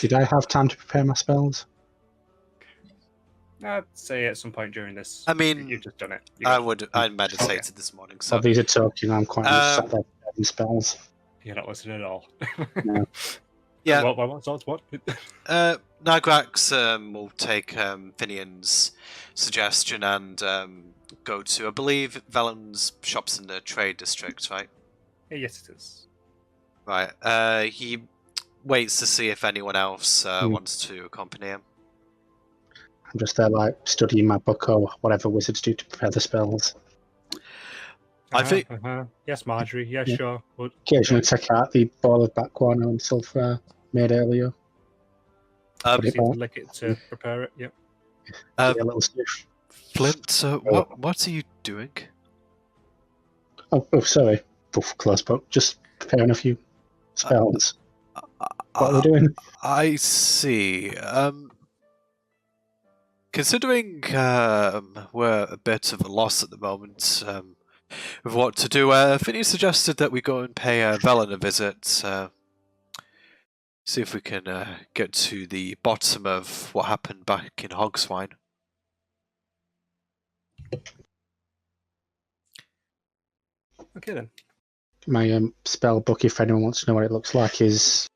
Did I have time to prepare my spells? I'd say at some point during this. I mean, you've just done it. I meditated this morning, so these are talking. I'm quite sat there preparing spells. You're not listening at all. No. Yeah. What? Nagrax will take Finian's suggestion and go to, I believe, Velen's shops in the trade district, right? Yes, it is. Right. He waits to see if anyone else wants to accompany him. I'm just there, like, studying my book or whatever wizards do to prepare the spells. I think. Yes, Marjorie. Yeah, sure. But, occasionally take out the ball of backwater and sulfur made earlier. Lick it to prepare it. Yep. A little sniff. Flint, what are you doing? Oh, sorry. Close book. Just preparing a few spells. What are we doing? I see. Considering we're a bit of a loss at the moment with what to do, Finny suggested that we go and pay Velen a visit. See if we can get to the bottom of what happened back in Hogswine. Okay then. My spell book, if anyone wants to know what it looks like, is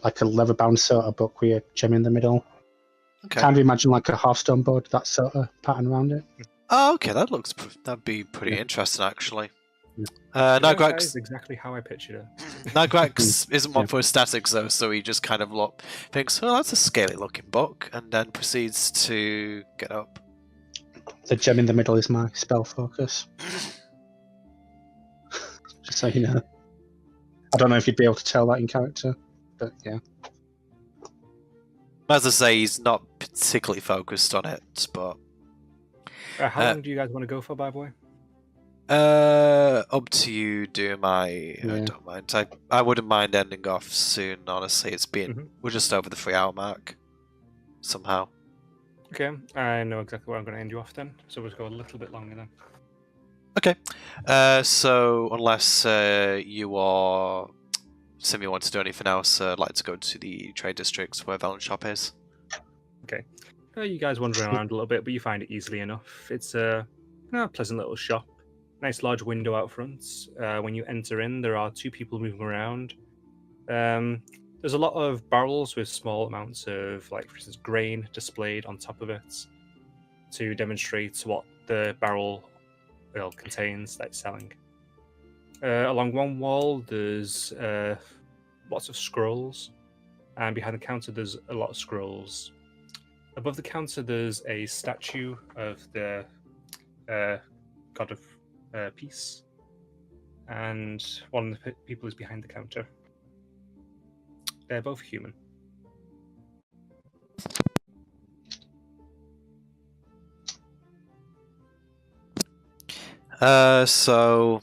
like a leather-bound sort of book with a gem in the middle. Okay. Kind of imagine like a Hearthstone board, that sort of pattern around it. Oh, okay, that'd be pretty interesting actually. Nagrax is exactly how I pictured it. Nagrax isn't one for aesthetics though, so he just kind of thinks, "Oh, that's a scaly-looking book," and then proceeds to get up. The gem in the middle is my spell focus. Just so you know. I don't know if you'd be able to tell that in character, but yeah. As I say, he's not particularly focused on it, but... how long do you guys want to go for, by the way? Up to you, Doom. I don't mind. I wouldn't mind ending off soon, honestly. It's been... We're just over the 3-hour mark. Somehow. Okay, I know exactly where I'm going to end you off then, so we'll go a little bit longer then. Okay. So, unless you or Simi want to do anything else, I'd like to go to the trade districts where Velen's shop is. Okay. You guys wandering around a little bit, but you find it easily enough. It's a pleasant little shop. Nice large window out front. When you enter in, there are 2 people moving around. There's a lot of barrels with small amounts of, like, for instance, grain displayed on top of it to demonstrate what the barrel contains that it's selling. Along one wall, there's lots of scrolls, and behind the counter, there's a lot of scrolls. Above the counter, there's a statue of the god of peace, and one of the people is behind the counter. They're both human. So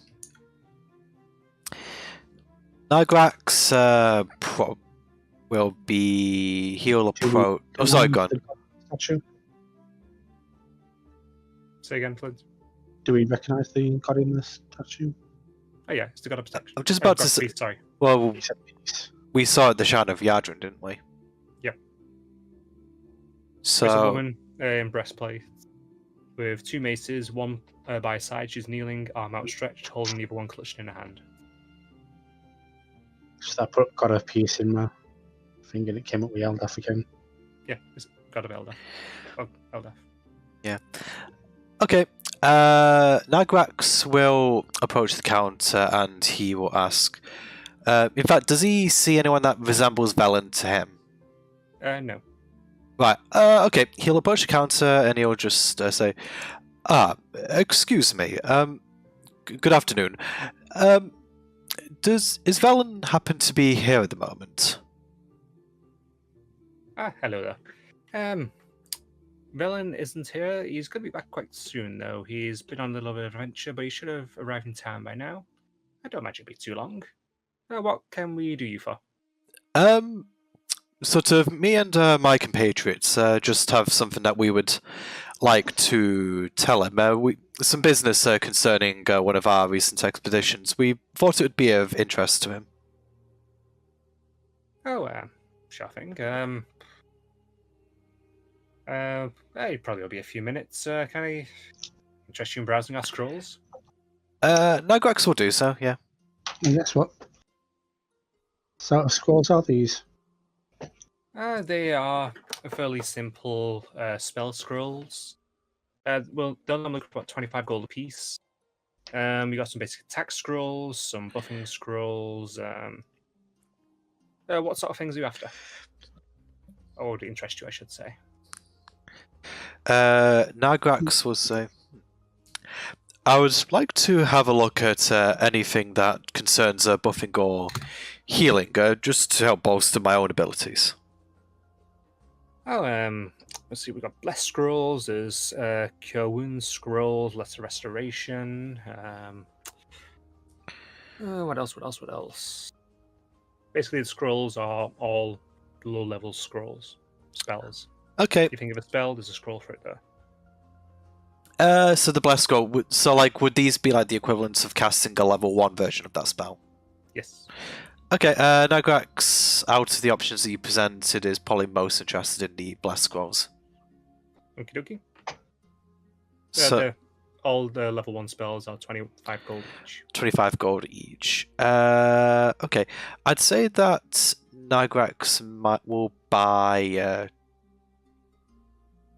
Nagrax will be... He'll approach... Oh, sorry, go on. Statue. Say again, Flint. Do we recognise the god in the statue? Oh yeah, it's the god of protection. I'm just about to say... Sorry. Well, we saw the Shard of Yadrin, didn't we? Yep. So... There's a woman in breastplate with 2 maces, one by side. She's kneeling, arm outstretched, holding the other one clutched in her hand. Just I put God of Peace in my thing and it came up with Eldaf again. Yeah, it's God of Eldaf. Oh, Eldaf. Yeah. Okay. Nagrax will approach the counter and he will ask... in fact, does he see anyone that resembles Velen to him? No. Right. Okay. He'll approach the counter and he'll just say, excuse me. Good afternoon. Is Velen happen to be here at the moment? Hello there. Velen isn't here. He's going to be back quite soon, though. He's been on a little bit of adventure, but he should have arrived in town by now. I don't imagine it'll be too long. What can we do you for? Sort of, me and my compatriots just have something that we would like to tell him. Some business concerning one of our recent expeditions. We thought it would be of interest to him. Oh, Sure thing. It probably will be a few minutes. Can I interest you in browsing our scrolls? Nigrex will do so, yeah. And guess what sort of scrolls are these? They are fairly simple spell scrolls. Well, they'll normally cost about 25 gold apiece. We got some basic attack scrolls, some buffing scrolls. What sort of things are you after? Or would it interest you, I should say? Nigrex will say, I would like to have a look at anything that concerns buffing or healing, just to help bolster my own abilities. Oh, let's see. We've got Bless Scrolls. There's Cure Wounds Scrolls, Lesser Restoration. What else? What else? What else? Basically, the scrolls are all low-level scrolls, spells. Okay. If you think of a spell, there's a scroll for it there. So the Bless Scroll, would these be like the equivalents of casting a level 1 version of that spell? Yes. Okay, Nigrex, out of the options that you presented, is probably most interested in the Bless Scrolls. Okie dokie. So, all the level 1 spells are 25 gold each. 25 gold each. Okay, I'd say that Nigrex will buy...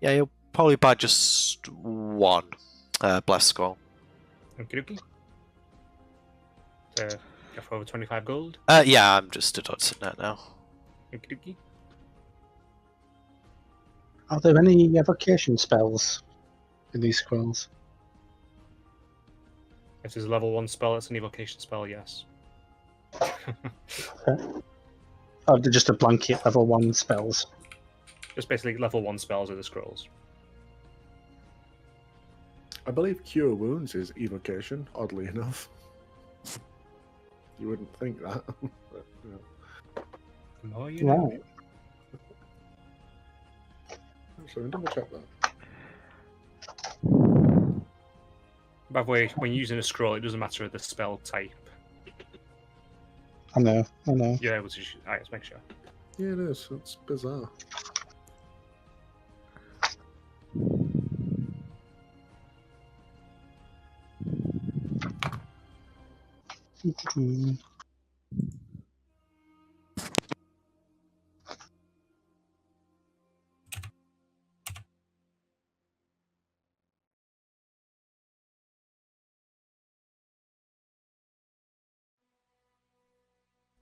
he'll probably buy just one Bless Scroll. Okie dokie. Go for over 25 gold. Yeah, I'm just deducting that now. Okie dokie. Are there any evocation spells in these scrolls? If there's a level 1 spell, it's an evocation spell, yes. Okay. Oh, they're just a blanket level 1 spells. Just basically level 1 spells are the scrolls. I believe Cure Wounds is evocation, oddly enough. You wouldn't think that. But, yeah. The more you know. Right. So double check that. By the way, when using a scroll, it doesn't matter the spell type. I know. You're able to. Alright, let's make sure. Yeah, it is. It's bizarre.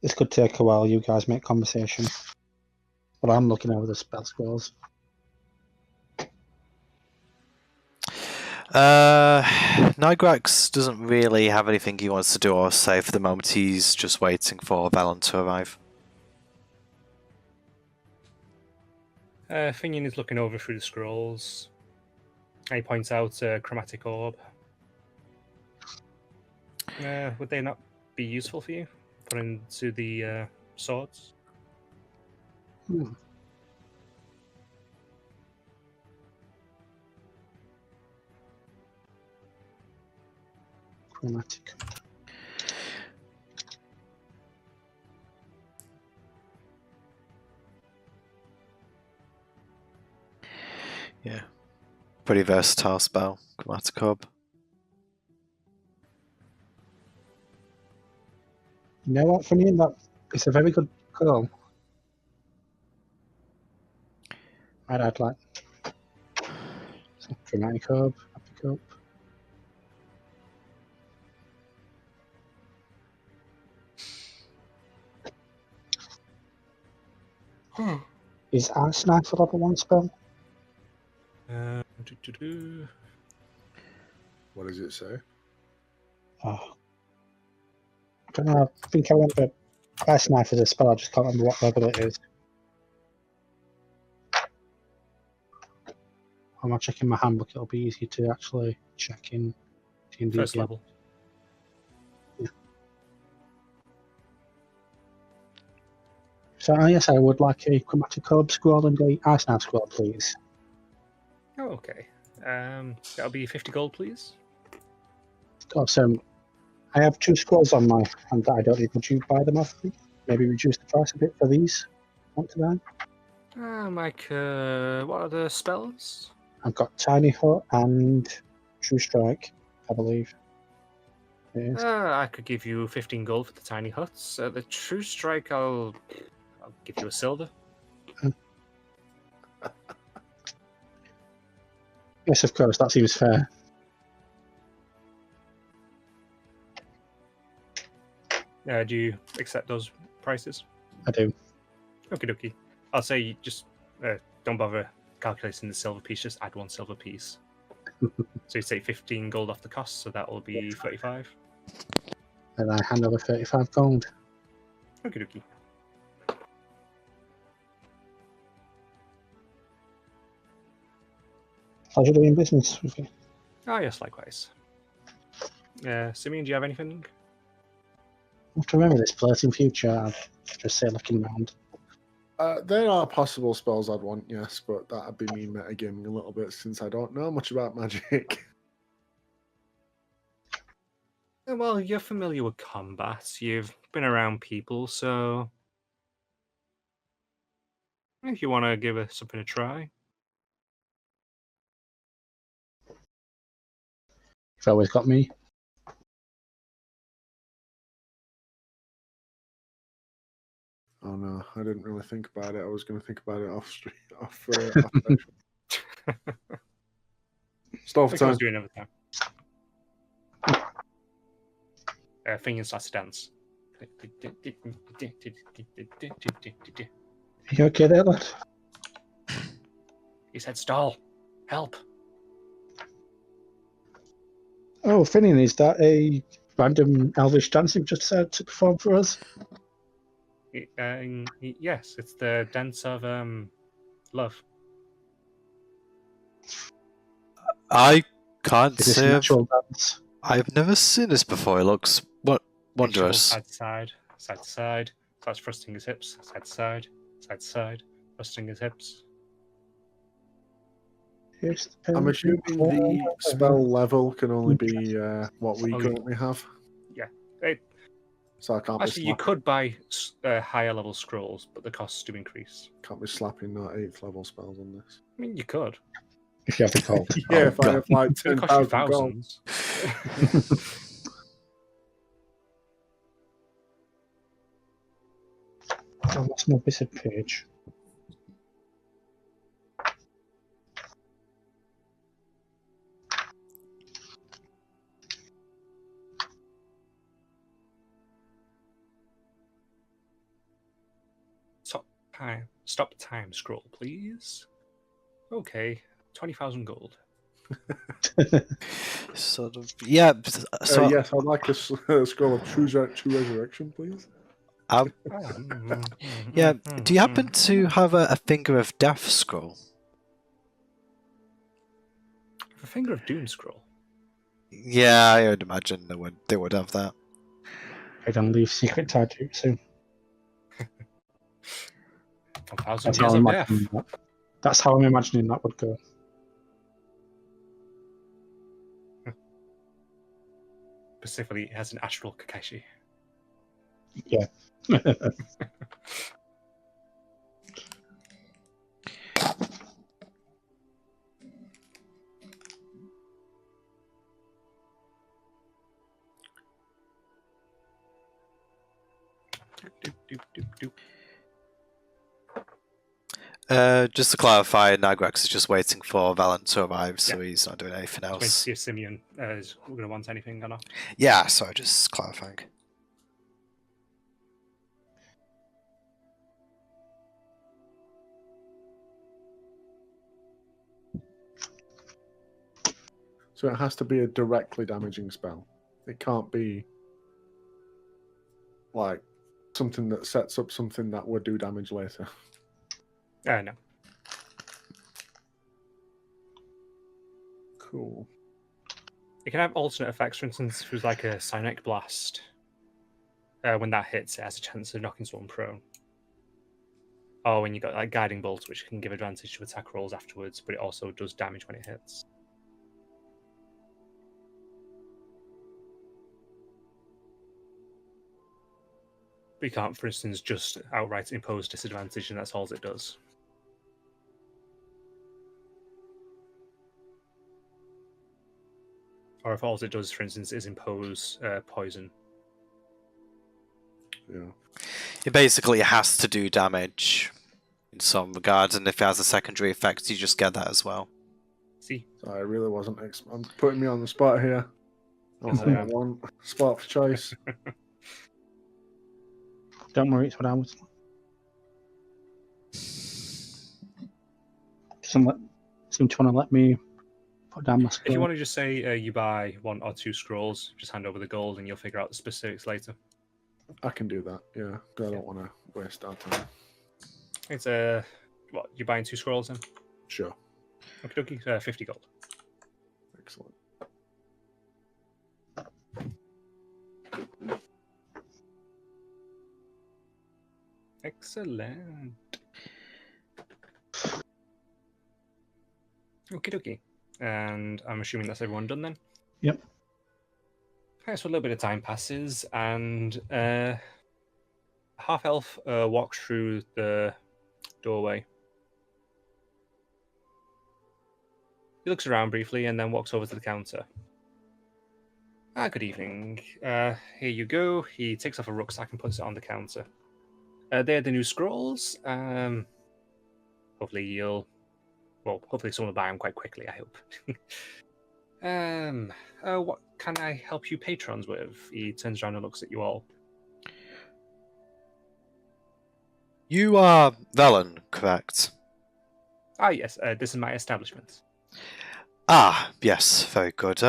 This could take a while. You guys make conversation, but I'm looking over the spell scrolls. Nigrex doesn't really have anything he wants to do or say for the moment. He's just waiting for Valen to arrive. Finian is looking over through the scrolls. He points out a chromatic orb. Would they not be useful for you? Put into the swords? Chromatic. Yeah. Pretty versatile spell, Chromatic Orb. You know what, for me, that it's a very good call. I'd like Chromatic Orb. I pick up. Is Ice Knife a level 1 spell? What does it say? Oh. I don't know. I think I remember Ice Knife is a spell. I just can't remember what level it is. I'm not checking my handbook. It'll be easier to actually check in D&D. First level. Yeah. So yes, I would like a Chromatic Orb scroll and a Ice Knife scroll, please. Oh, okay. That'll be 50 gold, please. Oh, so I have 2 scrolls on my hand that I don't need. Would you buy them off me? Maybe reduce the price a bit for these? want to buy? Mike, what are the spells? I've got Tiny Hut and True Strike, I believe. It is. I could give you 15 gold for the tiny huts. The True Strike, I'll give you a silver. Yes, of course, that seems fair. Do you accept those prices? I do. Okie dokie. I'll say you just don't bother calculating the silver piece, just add 1 silver piece. So you take 15 gold off the cost, so that will be 35. And I hand over 35 gold. Okie dokie. Pleasure doing business with you. Ah, yes, likewise. Simeon, do you have anything? I have to remember this place in future. I'll just say looking round. There are possible spells I'd want, yes, but that'd be me metagaming a little bit since I don't know much about magic. Well, you're familiar with combat. You've been around people, so if you want to give something a try. You've always got me. Oh no, I didn't really think about it. I was going to think about it off stream. Stall for time. Do another time. Fingers starts to dance. Are you okay there, lad? He said, "Stall, help." Oh, Finian, is that a random elvish dance you've just said to perform for us? Yes, it's the dance of love. I can't Is this say an I've, actual dance? I've never seen this before. It looks wondrous. Side to side, side to side. Starts thrusting his hips, side to side, side to side, thrusting his hips. I'm assuming the spell level can only be what we Oh, currently have. Yeah. So I can't Actually, be you could buy higher level scrolls, but the costs do increase. can't be slapping that 8th level spells on this. I mean, you could. If you have the gold. Yeah, Oh, if I have like It's going to cost you 10,000 gold. thousands. Oh, that's my wizard page. Stop time scroll, please. Okay, 20,000 gold. Sort of. Yeah. So Yes, I'd like a scroll of true resurrection, please. yeah. Do you happen to have a finger of death scroll? A finger of doom scroll. Yeah, I would imagine they would have that. I don't leave secret taijutsu. 1,000 That's how years I'm of death. imagining that. That's how I'm imagining that would go. Specifically, it has an astral Kakashi. Yeah. Just to clarify, Nagrax is just waiting for Valen to arrive, so Yeah. he's not doing anything Wait to else. see if Simeon is going to want anything or not. Yeah, sorry, just clarifying. So it has to be a directly damaging spell. It can't be like something that sets up something that would do damage later. No. Cool. It can have alternate effects. For instance, if it was like a Psionic Blast, when that hits, it has a chance of knocking someone prone. Or when you got like Guiding Bolt, which can give advantage to attack rolls afterwards, but it also does damage when it hits. But We can't, for instance, just outright impose disadvantage, and that's all it does. Or if all it does, for instance, is impose poison. Yeah. It basically has to do damage in some regards, and if it has a secondary effect, you just get that as well. See? So I really wasn't. I'm putting me on the spot here. Yes, Only I am. one spot for choice. Don't worry, it's what I was. Seem to want to let me put down my If you scroll. want to just say you buy 1 or 2 scrolls, just hand over the gold and you'll figure out the specifics later. I can do that. Yeah, 'cause I don't want to waste our time. It's what, you're buying 2 scrolls then? Sure. Okie dokie, 50 gold. Excellent. Excellent. Okie dokie. And I'm assuming that's everyone done then? Yep. Okay, so a little bit of time passes, and half elf walks through the doorway. He looks around briefly and then walks over to the counter. Good evening. Here you go. He takes off a rucksack and puts it on the counter. They're the new scrolls. Hopefully hopefully someone will buy them quite quickly, I hope. What can I help you patrons with? He turns around and looks at you all. You are Velen, correct? Yes, this is my establishment. Yes, very good.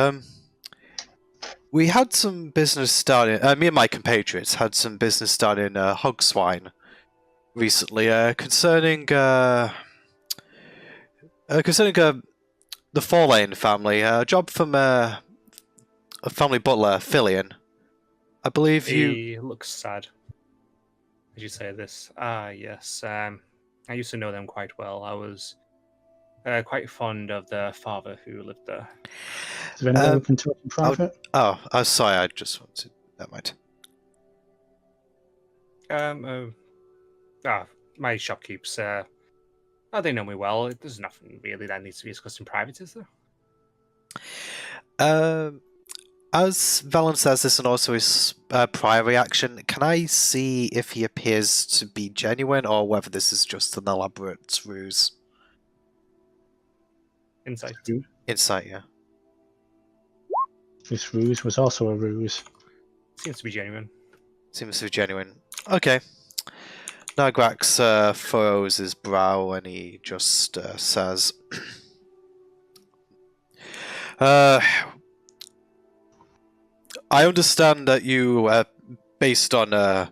We had some business done in, me and my compatriots had some business done in Hogswine recently, concerning the Forlane family. A job from a family butler, Filian. I believe He looks sad as you say this. Yes. I used to know them quite well. I was quite fond of the father who lived there. Is there any way we can talk in private? Sorry, I just wanted... Never mind. My shopkeepers, they know me well. There's nothing really that needs to be discussed in private, is there? As Valen says this and also his prior reaction, can I see if he appears to be genuine or whether this is just an elaborate ruse? Insight. Insight, yeah. This ruse was also a ruse. Seems to be genuine. Seems to be genuine. Okay. Nagrax furrows his brow and he just says... I understand that you, based on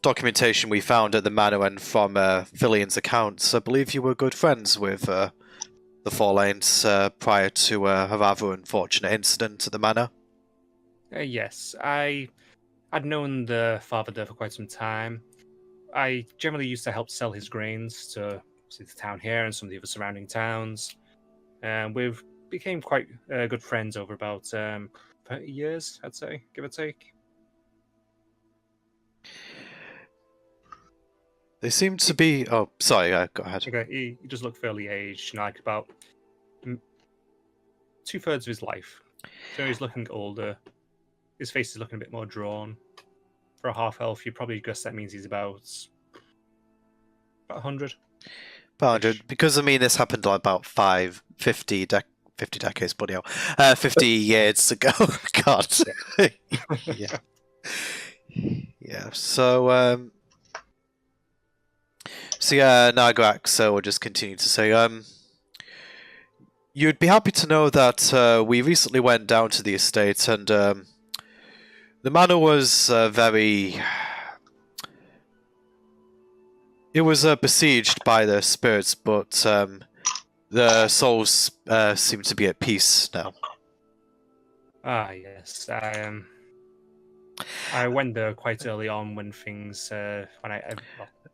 documentation we found at the manor and from Filian's accounts, I believe you were good friends with the Forlanes prior to a rather unfortunate incident at the manor. Yes, I'd known the father there for quite some time. I generally used to help sell his grains to the town here and some of the other surrounding towns. And we've became quite good friends over about 30 years, I'd say, give or take. They seem to be... Oh, sorry, go ahead. Okay, he does look fairly aged, like about 2/3 of his life. So he's looking older. His face is looking a bit more drawn. For a half-elf, you probably guess that means he's about 100. About 100, because I mean this happened about 50 decades, bloody hell. 50 years ago. God. Yeah. Yeah, so Nagrax will just continue to say, you'd be happy to know that we recently went down to the estate and the manor was very... It was besieged by the spirits, but the souls seem to be at peace now. Yes. I went there quite early on when things, when I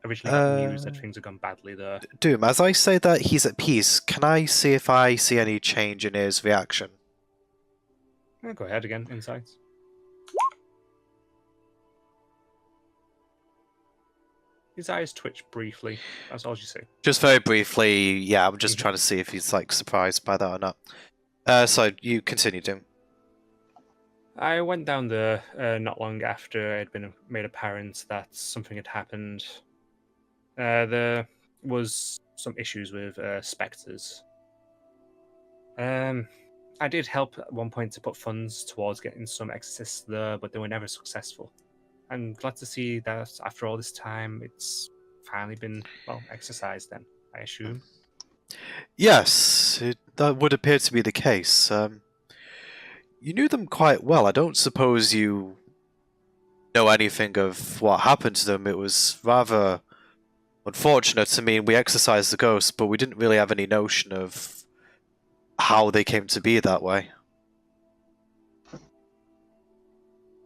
originally got news that things had gone badly there. Doom, as I say that he's at peace, can I see if I see any change in his reaction? Go ahead again, insights. His eyes twitch briefly. That's all you see. Just very briefly, yeah, I'm just trying to see if he's like surprised by that or not. So you continue, Doom. I went down there not long after it had been made apparent that something had happened. There was some issues with specters. I did help at one point to put funds towards getting some exorcists there, but they were never successful. I'm glad to see that after all this time, it's finally been, well, exercised then, I assume. Yes, that would appear to be the case. You knew them quite well. I don't suppose you know anything of what happened to them. It was rather unfortunate. I mean, we exorcised the ghosts, but we didn't really have any notion of how they came to be that way.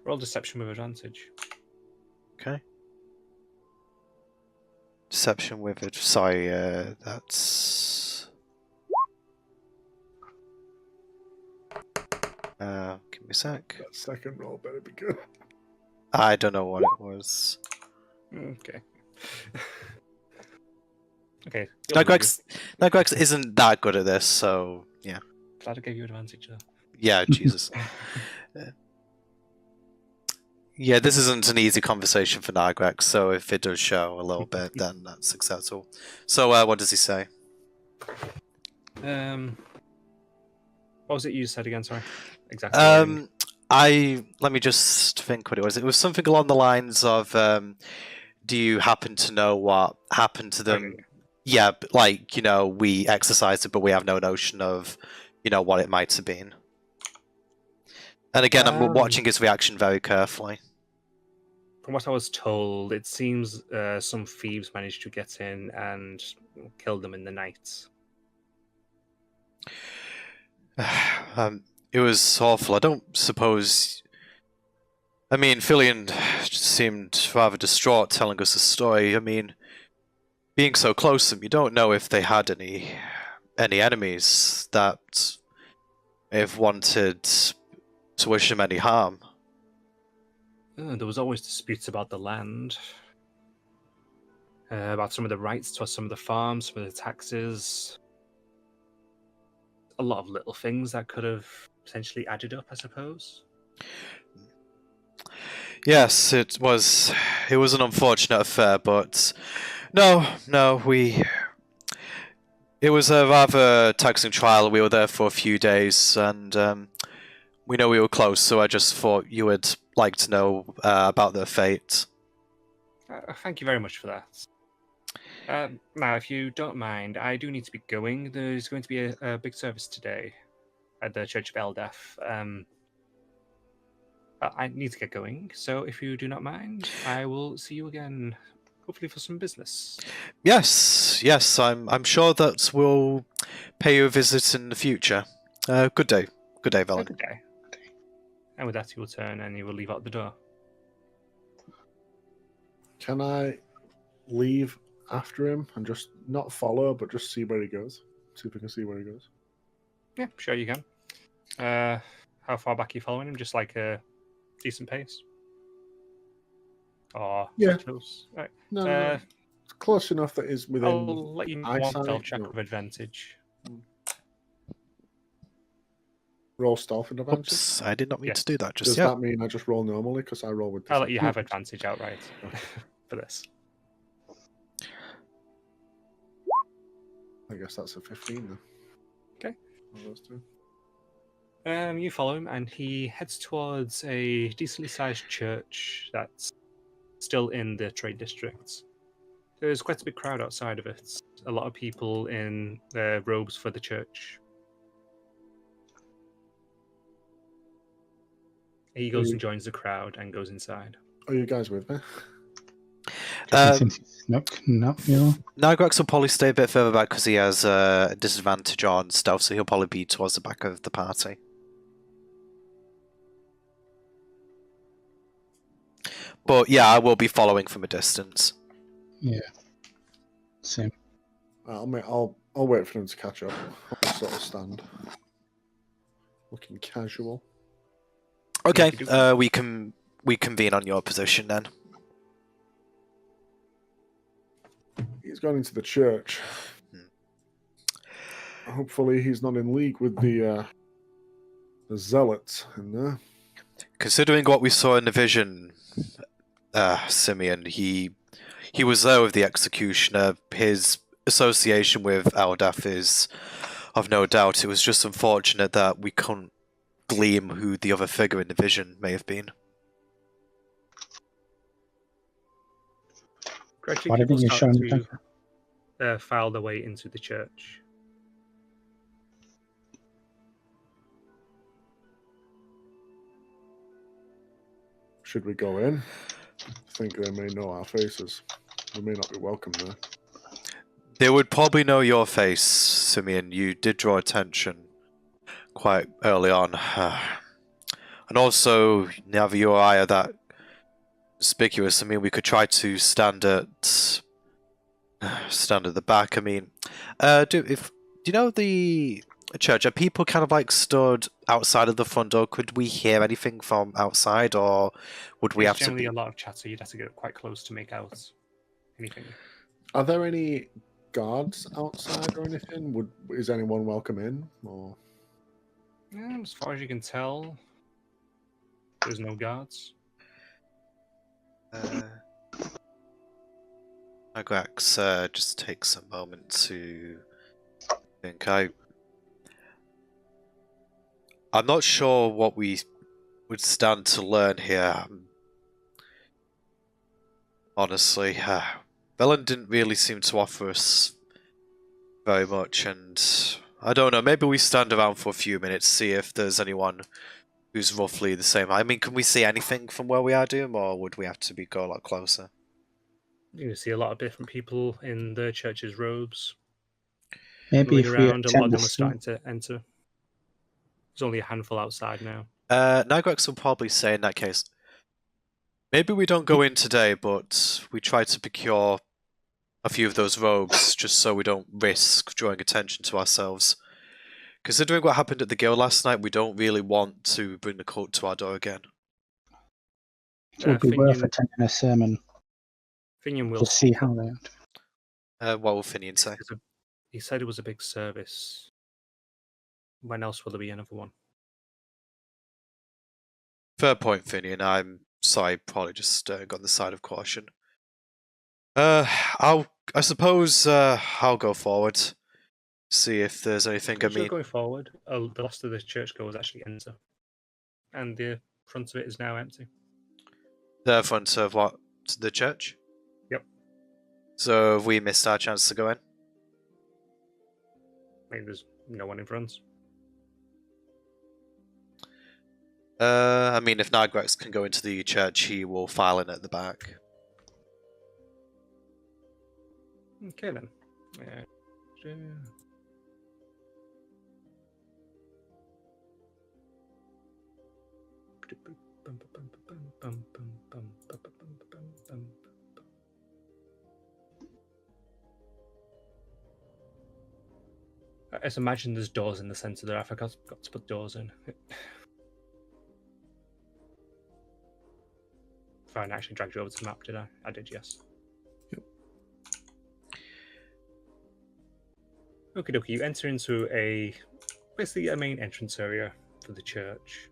Roll deception with advantage. Okay. Deception with it. Sorry, that's... give me a sec. That second roll better be good. I don't know what it was. Okay. Okay. Now Grex isn't that good at this, so yeah. Glad I gave you advantage though. Yeah, Jesus. Yeah, this isn't an easy conversation for Nargrex, so if it does show a little bit, then that's acceptable. So, what does he say? What was it you said again? Sorry, exactly. Let me just think what it was. It was something along the lines of, do you happen to know what happened to them? Okay. Yeah, like, we exercised it, but we have no notion of, what it might have been. And again, I'm watching his reaction very carefully. From what I was told, it seems some thieves managed to get in and kill them in the night. It was awful. I don't suppose... I mean, Fillion seemed rather distraught telling us the story. I mean, being so close to them, you don't know if they had any enemies that if wanted to wish him any harm. There was always disputes about the land, about some of the rights to some of the farms, some of the taxes. A lot of little things that could have potentially added up, I suppose. Yes, it was an unfortunate affair, but no, it was a rather taxing trial. We were there for a few days, and we know we were close, so I just thought you would like to know about their fate. Thank you very much for that. Now, if you don't mind, I do need to be going. There's going to be a big service today at the Church of Eldef. I need to get going, so if you do not mind, I will see you again, hopefully for some business. Yes, I'm sure that we'll pay you a visit in the future. Good day, Velen. Good day. And with that, he will turn and he will leave out the door. Can I leave after him and just not follow, but just see where he goes? See if I can see where he goes. Yeah, sure you can. How far back are you following him? Just like a decent pace? Or Yeah. close? Right. No, it's close enough that he's within. I'll let you one eyesight, stealth check no. with advantage. Roll stealth and advantage. Oops, I did not mean Yes. to do that just Does yet. that mean I just roll normally? Because I roll with. I'll let you have advantage outright for this. I guess that's a 15 then. Okay. One of those two. You follow him, and he heads towards a decently sized church that's still in the trade district. There's quite a big crowd outside of it. A lot of people in their robes for the church. He goes and joins the crowd and goes inside. Are you guys with me? Nope, yeah. Nargrex will probably stay a bit further back because he has a disadvantage on stealth, so he'll probably be towards the back of the party. But yeah, I will be following from a distance. Yeah. Same. I'll wait for them to catch up. I'll sort of stand, looking casual. Okay, we convene on your position then. He's gone into the church. Hopefully he's not in league with the zealots in there. Considering what we saw in the vision, Simeon, he was there with the executioner. His association with Aldaf is of no doubt. It was just unfortunate that we couldn't glean who the other figure in the vision may have been. Gradually, Why people didn't you show start him? to file their way into the church. Should we go in? I think they may know our faces. We may not be welcome there. They would probably know your face, Simeon. You did draw attention quite early on. And also, neither you or I are that conspicuous. I mean, we could try to stand at the back. I mean, do you know the church? Are people kind of like stood outside of the front door? Could we hear anything from outside, or would we have to generally be? a lot of chatter. You'd have to get quite close to make out anything. Are there any guards outside or anything? Is anyone welcome in? Or As far as you can tell, there's no guards. Agrax just takes a moment to think. I'm not sure what we would stand to learn here. Honestly, Velen didn't really seem to offer us very much, and I don't know, maybe we stand around for a few minutes, see if there's anyone who's roughly the same. I mean, can we see anything from where we are, Doom, or would we have to go a lot closer? You can see a lot of different people in the church's robes. Maybe Milling if we around, a lot of attend them the are starting to enter. There's only a handful outside now. Nigrex will probably say in that case, maybe we don't go in today, but we try to procure a few of those robes just so we don't risk drawing attention to ourselves. Considering what happened at the guild last night, we don't really want to bring the cult to our door again. it would be worth Finian, attending a sermon Finian will to see speak how up. they act. What will Finian say? He said it was a big service. When else will there be another one? Fair point, Finian. I'm sorry, probably just got on the side of caution. I suppose I'll go forward. See if there's anything. I mean, Going forward, the last of the churchgoers actually enter, and the front of it is now empty. the front of what? The church? Yep. So have we missed our chance to go in? I mean, there's no one in front. I mean, if Nigrex can go into the church, he will file in at the back. Okay then. I just imagine there's doors in the centre there. I forgot to put doors in. Fine, I actually dragged you over to the map, did I? I did, yes. Yep. Okie dokie, you enter into basically a main entrance area for the church.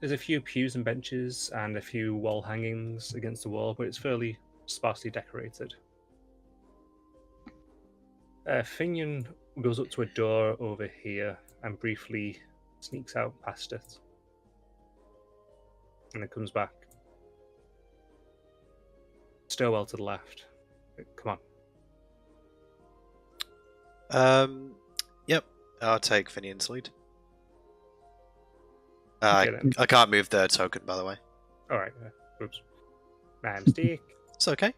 There's a few pews and benches and a few wall hangings against the wall, but it's fairly sparsely decorated. Finian goes up to a door over here and briefly sneaks out past it. And then comes back. Stairwell to the left. Come on. Yep. I'll take Finian's lead. Okay, then. I can't move the token, by the way. Alright. Oops. My mistake. It's okay.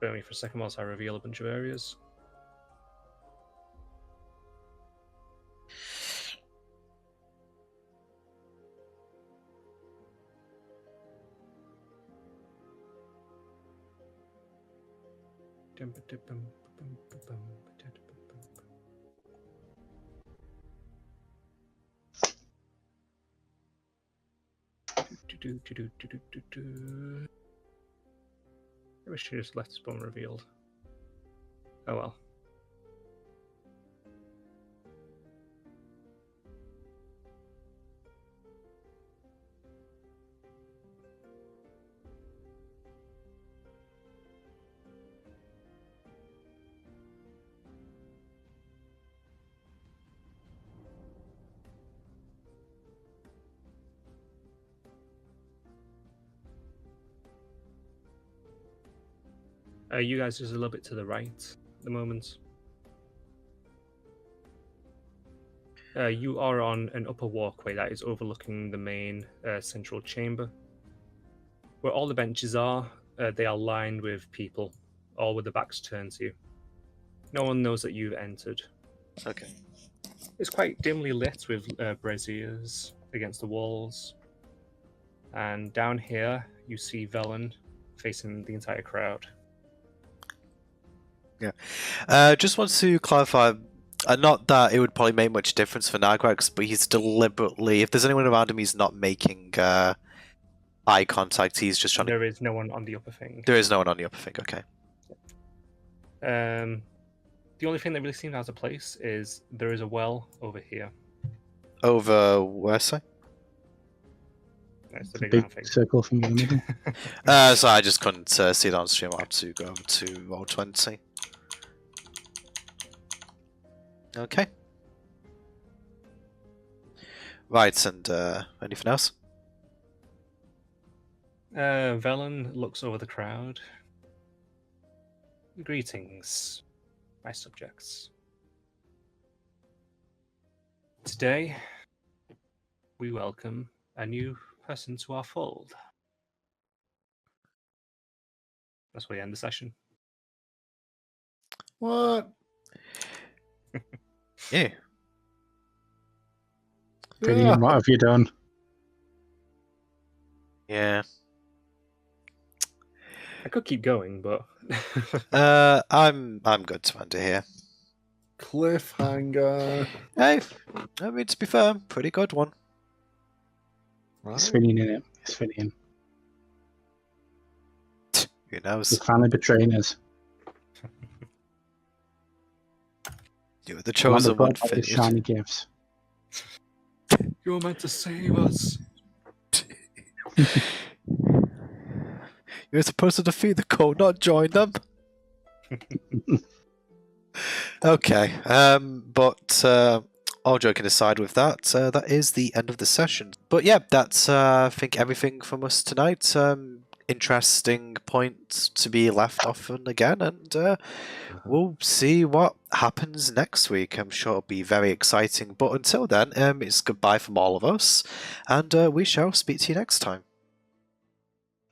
Bear with me for a second whilst I reveal a bunch of areas. I wish you just left spawn revealed. Oh well. You guys just a little bit to the right at the moment. You are on an upper walkway that is overlooking the main central chamber. Where all the benches are, they are lined with people, all with their backs turned to you. No one knows that you've entered. Okay. It's quite dimly lit with braziers against the walls. And down here, you see Velen facing the entire crowd. Yeah. Just want to clarify, not that it would probably make much difference for Nagrax, but he's deliberately, if there's anyone around him, he's not making eye contact. He's just trying to... There is no one on the upper thing. There is no one on the upper thing, okay. The only thing that really seems out of place is there is a well over here. Over where, say? That's the Big, big round thing. circle thing in the middle. So I just couldn't see it on stream. I have to go over to Roll20. Okay. Right, and anything else? Velen looks over the crowd. Greetings, my subjects. Today, we welcome a new person to our fold. That's where we end the session. What? Yeah. Brilliant. What have you done? Yeah. I could keep going, but I'm good to end it here. Cliffhanger. Hey, I mean, to be fair, pretty good one. It's Right. Finian in it. It's Finian. Who knows? He's finally betraying us. You were the I want chosen one, the Finn. shiny gifts. you were meant to save us. You're supposed to defeat the cult, not join them. Okay, but all joking aside with that, that is the end of the session. But yeah, that's I think everything from us tonight. Interesting points to be left off on again, and we'll see what happens next week. I'm sure it'll be very exciting. But until then, it's goodbye from all of us, and we shall speak to you next time.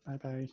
Bye bye.